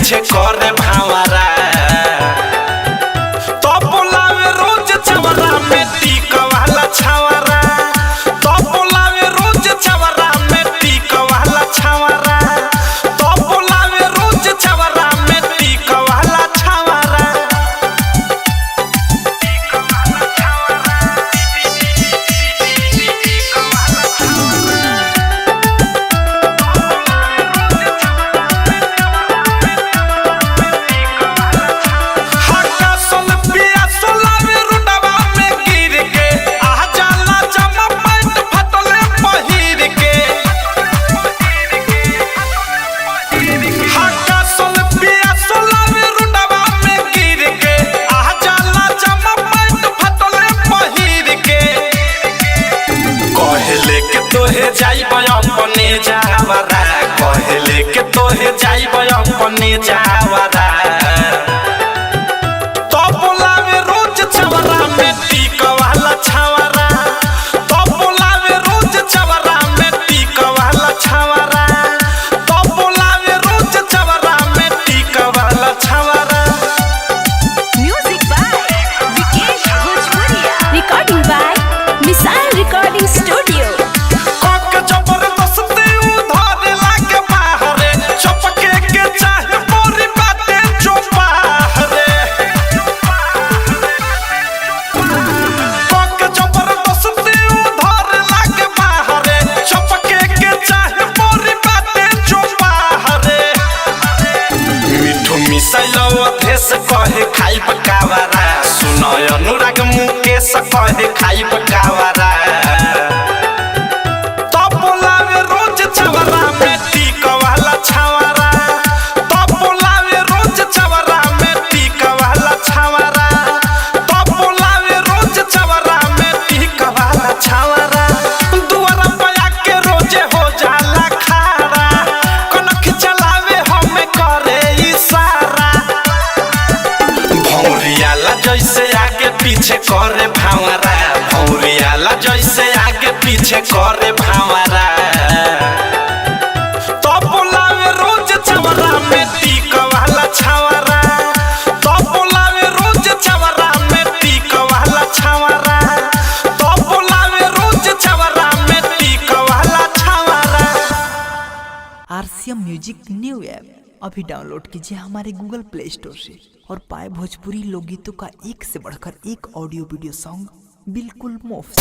पीछे करे भावरा तो बोलावे रोज चवरा में टीक वाला छावरा तो बोलावे रोज चवरा में टीक वाला छावरा तो बोलावे रोज चवरा में टीक वाला छावरा तोहे जाइब अपने जावरा कहले के तोहे जाइब अपने जावरा तो बोलावे रोज चवरा में टीक वाला छावरा तो बोलावे रोज चवरा में टीक वाला छावरा तो बोलावे रोज चवरा में टीक वाला छावरा। Music by Vikesh Bhojpuriya, recording by Missile recording studio. देश कहे खाई पकावरा सुनो अनुराग मुकेश कहे खाई पकावरा तो बोलावे रोज चवरा में टीक वाला छावरा तो बोलावे रोज चवरा में टीक वाला छावरा तो बोलावे रोज चवरा में टीक वाला छावरा दुआरा पे के रोजे हो जाला खारा कनख चलावे हमें करे इशारा भौरियाला जैसे आगे पीछे करे भावरा भौरियाला जैसे आगे पीछे करे भावरा तो बोलावे रोज चवरा में टीक वाला छावरा तो बोलावे रोज चवरा में टीक वाला छावरा तो बोलावे रोज चवरा में टीक वाला छावरा। आरसीएम म्यूजिक न्यू ऐप अभी डाउनलोड कीजिए हमारे गूगल प्ले स्टोर से और पाए भोजपुरी लोकगीतों का एक से बढ़कर एक ऑडियो वीडियो सॉन्ग बिल्कुल मुफ्त।